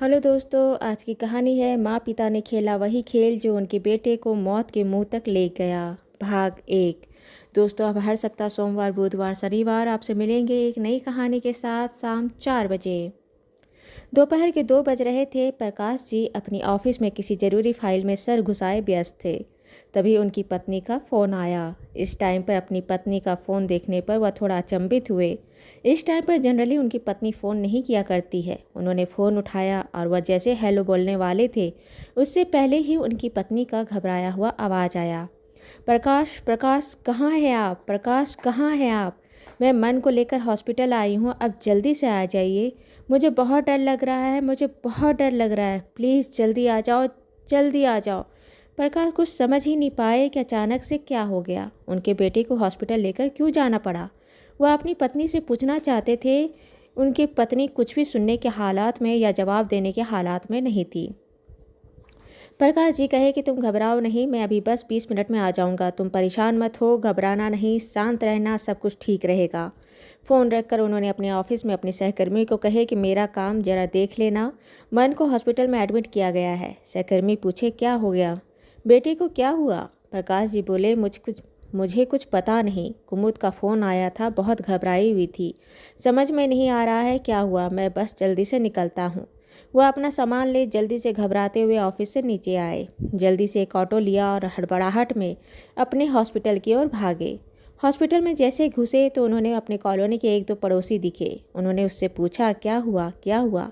Hello दोस्तों, आज की कहानी है माँ पिता ने खेला वही खेल जो उनके बेटे को मौत के मुंह तक ले गया। भाग 1। दोस्तों, अब हर सप्ताह सोमवार, बुधवार, शनिवार आपसे मिलेंगे एक नई कहानी के साथ शाम 4 बजे। दोपहर के 2 बज रहे थे। प्रकाश जी अपनी ऑफिस में किसी ज़रूरी फाइल में सर घुसाए व्यस्त थे। तभी उनकी पत्नी का फ़ोन आया। इस टाइम पर अपनी पत्नी का फ़ोन देखने पर वह थोड़ा अचंभित हुए। इस टाइम पर जनरली उनकी पत्नी फ़ोन नहीं किया करती है। उन्होंने फ़ोन उठाया और वह जैसे हेलो बोलने वाले थे, उससे पहले ही उनकी पत्नी का घबराया हुआ आवाज़ आया। प्रकाश, प्रकाश कहाँ हैं आप? प्रकाश कहाँ हैं आप? मैं मन को लेकर हॉस्पिटल आई हूँ, अब जल्दी से आ जाइए। मुझे बहुत डर लग रहा है, मुझे बहुत डर लग रहा है। प्लीज़ जल्दी आ जाओ, जल्दी आ जाओ। प्रकाश कुछ समझ ही नहीं पाए कि अचानक से क्या हो गया। उनके बेटे को हॉस्पिटल लेकर क्यों जाना पड़ा। वह अपनी पत्नी से पूछना चाहते थे। उनकी पत्नी कुछ भी सुनने के हालात में या जवाब देने के हालात में नहीं थी। प्रकाश जी कहे कि तुम घबराओ नहीं, मैं अभी बस 20 मिनट में आ जाऊंगा। तुम परेशान मत हो, घबराना नहीं, शांत रहना, सब कुछ ठीक रहेगा। फ़ोन रखकर उन्होंने अपने ऑफिस में अपने सहकर्मी को कहे कि मेरा काम जरा देख लेना। मन को हॉस्पिटल में एडमिट किया गया है। सहकर्मी पूछे क्या हो गया, बेटे को क्या हुआ? प्रकाश जी बोले मुझे कुछ पता नहीं। कुमुद का फ़ोन आया था, बहुत घबराई हुई थी। समझ में नहीं आ रहा है क्या हुआ, मैं बस जल्दी से निकलता हूँ। वह अपना सामान ले जल्दी से घबराते हुए ऑफिस से नीचे आए। जल्दी से एक ऑटो लिया और हड़बड़ाहट में अपने हॉस्पिटल की ओर भागे। हॉस्पिटल में जैसे घुसे तो उन्होंने अपने कॉलोनी के 1-2 पड़ोसी दिखे। उन्होंने उससे पूछा क्या हुआ, क्या हुआ?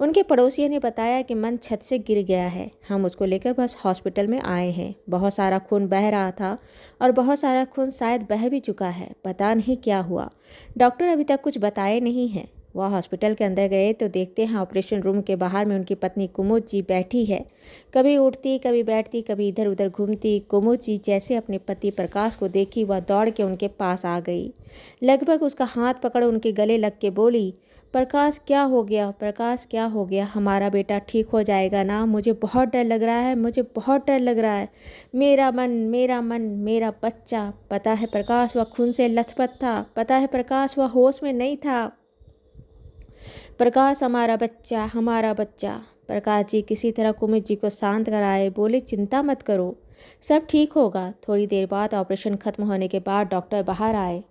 उनके पड़ोसियों ने बताया कि मन छत से गिर गया है, हम उसको लेकर बस हॉस्पिटल में आए हैं। बहुत सारा खून बह रहा था और बहुत सारा खून शायद बह भी चुका है, पता नहीं क्या हुआ। डॉक्टर अभी तक कुछ बताए नहीं हैं। वह हॉस्पिटल के अंदर गए तो देखते हैं ऑपरेशन रूम के बाहर में उनकी पत्नी कुमुद जी बैठी है। कभी उठती, कभी बैठती, कभी इधर उधर घूमती। कुमुद जी जैसे अपने पति प्रकाश को देखी, वह दौड़ के उनके पास आ गई। लगभग उसका हाथ पकड़ उनके गले लग के बोली, प्रकाश क्या हो गया, प्रकाश क्या हो गया? हमारा बेटा ठीक हो जाएगा ना? मुझे बहुत डर लग रहा है, मुझे बहुत डर लग रहा है। मेरा मन, मेरा मन, मेरा बच्चा। पता है प्रकाश, वह खून से लथपथ था। पता है प्रकाश, वह होश में नहीं था। प्रकाश हमारा बच्चा, हमारा बच्चा। प्रकाश जी किसी तरह कुमुद जी को शांत कराए, बोले चिंता मत करो, सब ठीक होगा। थोड़ी देर बाद ऑपरेशन खत्म होने के बाद डॉक्टर बाहर आए।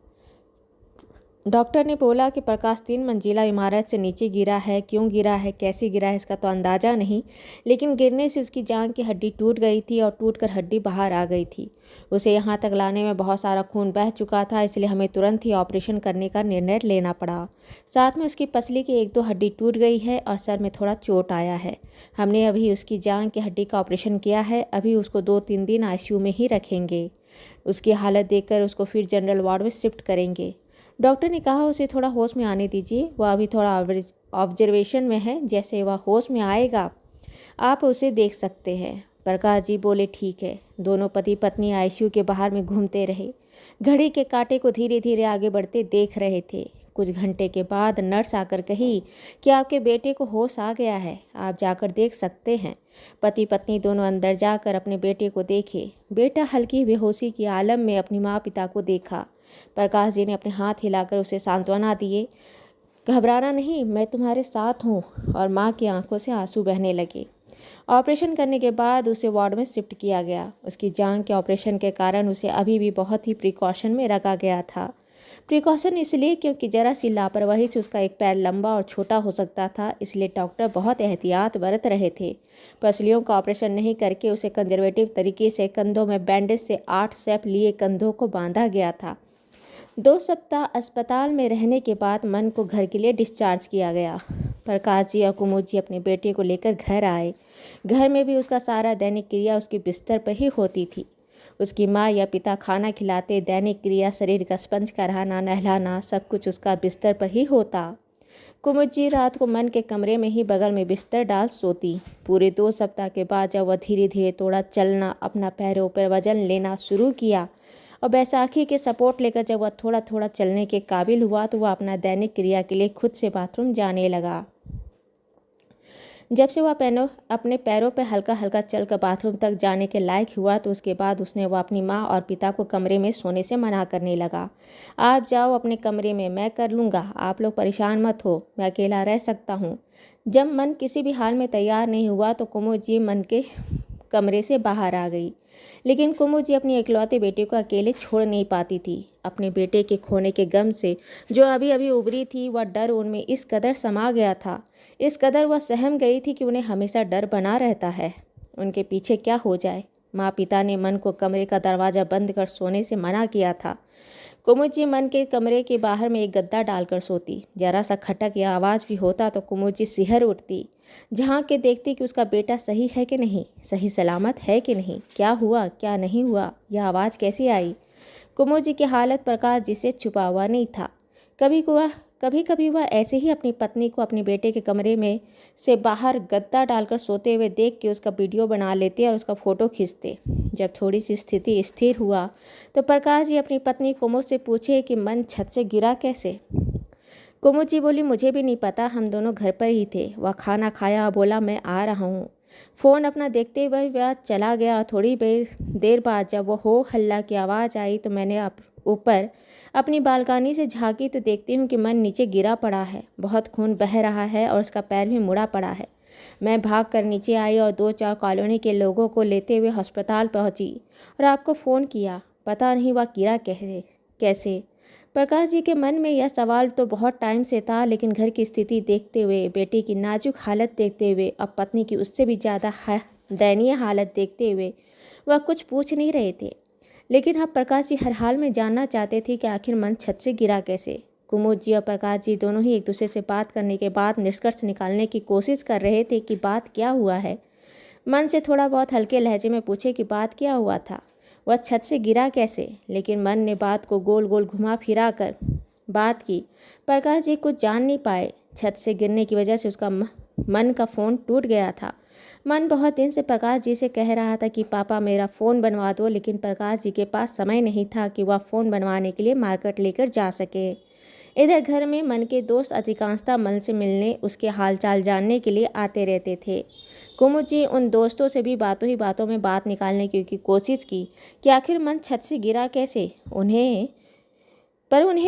डॉक्टर ने बोला कि प्रकाश 3 मंजिला इमारत से नीचे गिरा है। क्यों गिरा है, कैसे गिरा है, इसका तो अंदाज़ा नहीं, लेकिन गिरने से उसकी जांघ की हड्डी टूट गई थी और टूटकर हड्डी बाहर आ गई थी। उसे यहाँ तक लाने में बहुत सारा खून बह चुका था, इसलिए हमें तुरंत ही ऑपरेशन करने का निर्णय लेना पड़ा। साथ में उसकी पसली की 1-2 हड्डी टूट गई है और सर में थोड़ा चोट आया है। हमने अभी उसकी जांघ की हड्डी का ऑपरेशन किया है। अभी उसको 2-3 दिन ICU में ही रखेंगे। उसकी हालत देखकर उसको फिर जनरल वार्ड में शिफ्ट करेंगे। डॉक्टर ने कहा उसे थोड़ा होश में आने दीजिए, वह अभी थोड़ा ऑब्जर्वेशन में है। जैसे वह होश में आएगा आप उसे देख सकते हैं। प्रकाश जी बोले ठीक है। दोनों पति पत्नी ICU के बाहर में घूमते रहे, घड़ी के कांटे को धीरे धीरे आगे बढ़ते देख रहे थे। कुछ घंटे के बाद नर्स आकर कही कि आपके बेटे को होश आ गया है, आप जाकर देख सकते हैं। पति पत्नी दोनों अंदर जाकर अपने बेटे को देखे। बेटा हल्की बेहोशी की आलम में अपनी माँ पिता को देखा। प्रकाश जी ने अपने हाथ हिलाकर उसे सांत्वना दिए, घबराना नहीं, मैं तुम्हारे साथ हूँ। और माँ की आंखों से आंसू बहने लगे। ऑपरेशन करने के बाद उसे वार्ड में शिफ्ट किया गया। उसकी जांघ के ऑपरेशन के कारण उसे अभी भी बहुत ही प्रिकॉशन में रखा गया था। प्रिकॉशन इसलिए क्योंकि जरा सी लापरवाही से उसका एक पैर लंबा और छोटा हो सकता था, इसलिए डॉक्टर बहुत एहतियात बरत रहे थे। पसलियों का ऑपरेशन नहीं करके उसे कंजर्वेटिव तरीके से कंधों में बैंडेज से 8 स्टेप लिए कंधों को बांधा गया था। 2 सप्ताह अस्पताल में रहने के बाद मन को घर के लिए डिस्चार्ज किया गया। प्रकाश जी और कुमुद जी अपने बेटे को लेकर घर आए। घर में भी उसका सारा दैनिक क्रिया उसके बिस्तर पर ही होती थी। उसकी माँ या पिता खाना खिलाते, दैनिक क्रिया, शरीर का स्पंज कराना, नहलाना, सब कुछ उसका बिस्तर पर ही होता। कुमुद जी रात को मन के कमरे में ही बगल में बिस्तर डाल सोती। पूरे 2 सप्ताह के बाद जब वह धीरे धीरे थोड़ा चलना, अपना पैरों पर वजन लेना शुरू किया और बैसाखी के सपोर्ट लेकर जब वह थोड़ा थोड़ा चलने के काबिल हुआ तो वह अपना दैनिक क्रिया के लिए खुद से बाथरूम जाने लगा। जब से वह अपने पैरों पर हल्का हल्का चलकर बाथरूम तक जाने के लायक हुआ तो उसके बाद उसने वह अपनी माँ और पिता को कमरे में सोने से मना करने लगा। आप जाओ अपने कमरे में, मैं कर लूँगा, आप लोग परेशान मत हो, मैं अकेला रह सकता हूँ। जब मन किसी भी हाल में तैयार नहीं हुआ तो कुमुद मन के कमरे से बाहर आ गई। लेकिन कुमुद अपनी इकलौते बेटे को अकेले छोड़ नहीं पाती थी। अपने बेटे के खोने के गम से जो अभी अभी उभरी थी, वह डर उनमें इस कदर समा गया था, इस कदर वह सहम गई थी कि उन्हें हमेशा डर बना रहता है उनके पीछे क्या हो जाए। माँ पिता ने मन को कमरे का दरवाज़ा बंद कर सोने से मना किया था। कुमुद मन के कमरे के बाहर में एक गद्दा डालकर सोती। जरा सा खटक या आवाज़ भी होता तो कुमुद सिहर उठती, झांक के देखती कि उसका बेटा सही है कि नहीं, सही सलामत है कि नहीं, क्या हुआ क्या नहीं हुआ, यह आवाज़ कैसी आई। कुमुद की हालत प्रकाश जिसे छुपा हुआ नहीं था। कभी कभी वह ऐसे ही अपनी पत्नी को अपने बेटे के कमरे में से बाहर गद्दा डालकर सोते हुए देख के उसका वीडियो बना लेते और उसका फ़ोटो खींचते। जब थोड़ी सी स्थिति स्थिर हुआ तो प्रकाश जी अपनी पत्नी कुमुद से पूछे कि मन छत से गिरा कैसे। कुमुद बोली, मुझे भी नहीं पता, हम दोनों घर पर ही थे। वह खाना खाया, बोला मैं आ रहा हूँ। फ़ोन अपना देखते हुए वह चला गया। थोड़ी देर बाद जब वो हो हल्ला की आवाज़ आई तो मैंने ऊपर अपनी बालकनी से झांकी तो देखती हूँ कि मन नीचे गिरा पड़ा है, बहुत खून बह रहा है और उसका पैर भी मुड़ा पड़ा है। मैं भागकर नीचे आई और 2-4 कॉलोनी के लोगों को लेते हुए अस्पताल पहुँची और आपको फ़ोन किया। पता नहीं वह गिरा कैसे। प्रकाश जी के मन में यह सवाल तो बहुत टाइम से था, लेकिन घर की स्थिति देखते हुए, बेटी की नाजुक हालत देखते हुए, अब पत्नी की उससे भी ज़्यादा दयनीय हालत देखते हुए वह कुछ पूछ नहीं रहे थे। लेकिन अब प्रकाश जी हर हाल में जानना चाहते थे कि आखिर मन छत से गिरा कैसे। कुमुद और प्रकाश जी दोनों ही एक दूसरे से बात करने के बाद निष्कर्ष निकालने की कोशिश कर रहे थे कि बात क्या हुआ है। मन से थोड़ा बहुत हल्के लहजे में पूछे कि बात क्या हुआ था, वह छत से गिरा कैसे। लेकिन मन ने बात को गोल गोल घुमा फिरा कर बात की। प्रकाश जी कुछ जान नहीं पाए। छत से गिरने की वजह से उसका मन का फ़ोन टूट गया था। मन बहुत दिन से प्रकाश जी से कह रहा था कि पापा मेरा फ़ोन बनवा दो, लेकिन प्रकाश जी के पास समय नहीं था कि वह फ़ोन बनवाने के लिए मार्केट लेकर जा सके। इधर घर में मन के दोस्त अधिकांशतः मन से मिलने, उसके हालचाल जानने के लिए आते रहते थे। कुमुद जी उन दोस्तों से भी बातों ही बातों में बात निकालने की कोशिश की कि आखिर मन छत से गिरा कैसे। उन्हें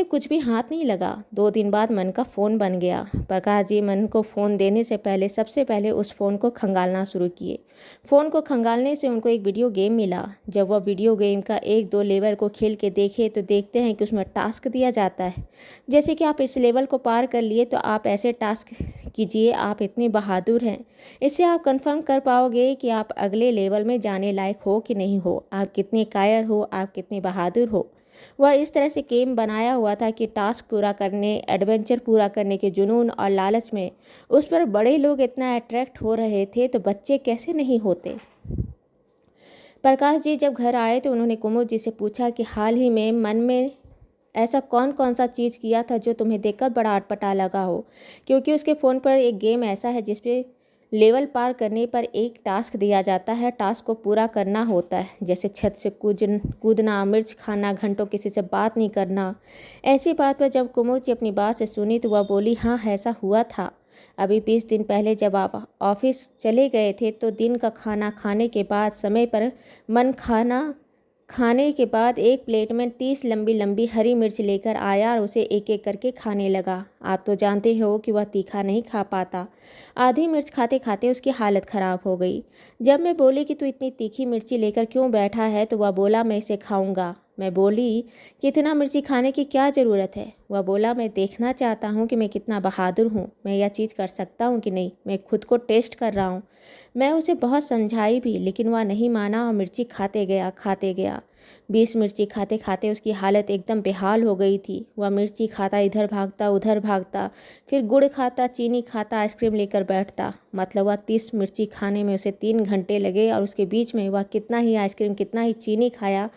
कुछ भी हाथ नहीं लगा। 2 दिन बाद मन का फ़ोन बन गया। प्रकाश जी मन को फ़ोन देने से पहले सबसे पहले उस फ़ोन को खंगालना शुरू किए। फ़ोन को खंगालने से उनको एक वीडियो गेम मिला। जब वह वीडियो गेम का 1-2 लेवल को खेल के देखे तो देखते हैं कि उसमें टास्क दिया जाता है, जैसे कि आप इस लेवल को पार कर लिए तो आप ऐसे टास्क कीजिए, आप इतने बहादुर हैं। इससे आप कंफर्म कर पाओगे कि आप अगले लेवल में जाने लायक हो कि नहीं हो, आप कितने कायर हो, आप कितने बहादुर हो। वह इस तरह से गेम बनाया हुआ था कि टास्क पूरा करने, एडवेंचर पूरा करने के जुनून और लालच में उस पर बड़े लोग इतना अट्रैक्ट हो रहे थे तो बच्चे कैसे नहीं होते। प्रकाश जी जब घर आए तो उन्होंने कुमुद जी से पूछा कि हाल ही में मन में ऐसा कौन कौन सा चीज़ किया था जो तुम्हें देखकर बड़ा अटपटा लगा हो, क्योंकि उसके फ़ोन पर एक गेम ऐसा है जिसपे लेवल पार करने पर एक टास्क दिया जाता है, टास्क को पूरा करना होता है, जैसे छत से कूदना, मिर्च खाना, घंटों किसी से बात नहीं करना। ऐसी बात पर जब कुमुद जी अपनी बात से सुनी तो वह बोली, हाँ ऐसा हुआ था। अभी 20 दिन पहले जब आप ऑफिस चले गए थे तो दिन का खाना खाने के बाद समय पर मन खाने के बाद एक प्लेट में 30 लंबी लंबी हरी मिर्च लेकर आया और उसे एक एक करके खाने लगा। आप तो जानते हो कि वह तीखा नहीं खा पाता। आधी मिर्च खाते खाते उसकी हालत ख़राब हो गई। जब मैं बोली कि तू इतनी तीखी मिर्ची लेकर क्यों बैठा है तो वह बोला मैं इसे खाऊंगा। मैं बोली कि इतना मिर्ची खाने की क्या ज़रूरत है। वह बोला मैं देखना चाहता हूँ कि मैं कितना बहादुर हूँ, मैं यह चीज़ कर सकता हूँ कि नहीं, मैं खुद को टेस्ट कर रहा हूँ। मैं उसे बहुत समझाई भी लेकिन वह नहीं माना और मिर्ची खाते गया। 20 मिर्ची खाते खाते उसकी हालत एकदम बेहाल हो गई थी। वह मिर्ची खाता इधर भागता उधर भागता, फिर गुड़ खाता, चीनी खाता, आइसक्रीम लेकर बैठता। मतलब वह 30 मिर्ची खाने में उसे 3 घंटे लगे और उसके बीच में वह कितना ही आइसक्रीम, कितना ही चीनी खाया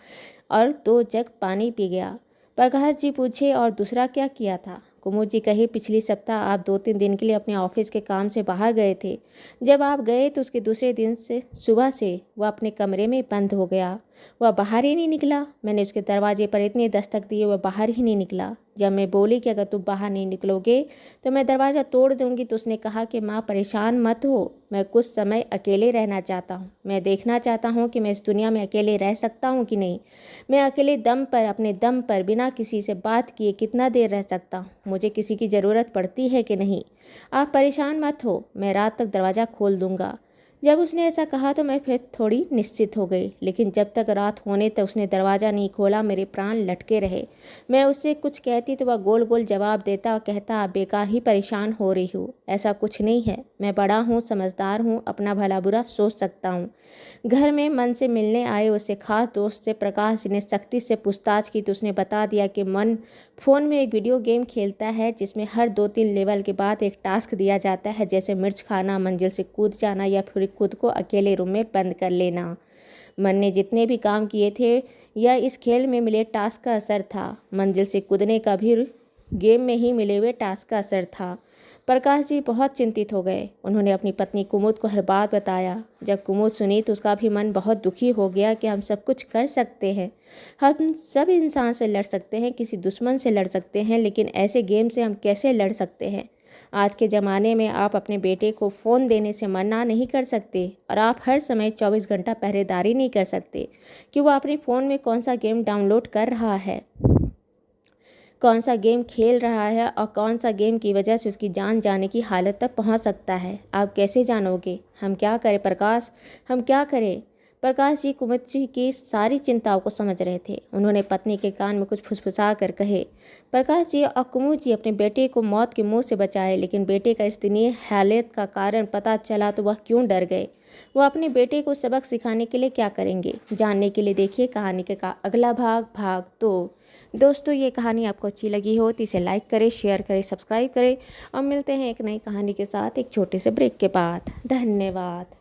और 2 जग पानी पी गया। प्रकाश जी पूछे और दूसरा क्या किया था। कुमुद जी कहे पिछली सप्ताह आप 2-3 दिन के लिए अपने ऑफिस के काम से बाहर गए थे। जब आप गए तो उसके दूसरे दिन से सुबह से वह अपने कमरे में बंद हो गया। वह बाहर ही नहीं निकला। मैंने उसके दरवाजे पर इतने दस्तक दिए, वह बाहर ही नहीं निकला। जब मैं बोली कि अगर तुम बाहर नहीं निकलोगे तो मैं दरवाज़ा तोड़ दूंगी तो उसने कहा कि माँ परेशान मत हो, मैं कुछ समय अकेले रहना चाहता हूँ। मैं देखना चाहता हूँ कि मैं इस दुनिया में अकेले रह सकता हूँ कि नहीं। मैं अकेले दम पर, अपने दम पर, बिना किसी से बात किए कितना देर रह सकता हूँ। मुझे किसी की ज़रूरत पड़ती है कि नहीं। आप परेशान मत हो, मैं रात तक दरवाज़ा खोल दूंगा। जब उसने ऐसा कहा तो मैं फिर थोड़ी निश्चित हो गई, लेकिन जब तक रात होने तक उसने दरवाज़ा नहीं खोला मेरे प्राण लटके रहे। मैं उससे कुछ कहती तो वह गोल गोल जवाब देता और कहता, आप बेकार ही परेशान हो रही हो, ऐसा कुछ नहीं है, मैं बड़ा हूँ, समझदार हूँ, अपना भला बुरा सोच सकता हूँ। घर में मन से मिलने आए उससे खास दोस्त से प्रकाश जी ने सख्ती से पूछताछ की तो उसने बता दिया कि मन फ़ोन में एक वीडियो गेम खेलता है जिसमें हर 2-3 लेवल के बाद एक टास्क दिया जाता है, जैसे मिर्च खाना, मंजिल से कूद जाना या फिर खुद को अकेले रूम में बंद कर लेना। मन ने जितने भी काम किए थे यह इस खेल में मिले टास्क का असर था। मंजिल से कूदने का भी गेम में ही मिले हुए टास्क का असर था। प्रकाश जी बहुत चिंतित हो गए। उन्होंने अपनी पत्नी कुमुद को हर बात बताया। जब कुमुद सुनी तो उसका भी मन बहुत दुखी हो गया कि हम सब कुछ कर सकते हैं, हम सब इंसान से लड़ सकते हैं, किसी दुश्मन से लड़ सकते हैं, लेकिन ऐसे गेम से हम कैसे लड़ सकते हैं। आज के ज़माने में आप अपने बेटे को फ़ोन देने से मना नहीं कर सकते और आप हर समय 24 घंटा पहरेदारी नहीं कर सकते कि वो अपने फ़ोन में कौन सा गेम डाउनलोड कर रहा है, कौन सा गेम खेल रहा है और कौन सा गेम की वजह से उसकी जान जाने की हालत तक पहुंच सकता है। आप कैसे जानोगे? हम क्या करें प्रकाश, हम क्या करें? प्रकाश जी कुमुद जी की सारी चिंताओं को समझ रहे थे। उन्होंने पत्नी के कान में कुछ फुसफुसा कर कहे, प्रकाश जी और कुमुद जी अपने बेटे को मौत के मुंह से बचाए, लेकिन बेटे का इस दयनीय हालत का कारण पता चला तो वह क्यों डर गए। वो अपने बेटे को सबक सिखाने के लिए क्या करेंगे, जानने के लिए देखिए कहानी का अगला भाग, भाग 2। दोस्तों ये कहानी आपको अच्छी लगी हो तो इसे लाइक करें, शेयर करें, सब्सक्राइब करें और मिलते हैं एक नई कहानी के साथ एक छोटे से ब्रेक के बाद। धन्यवाद।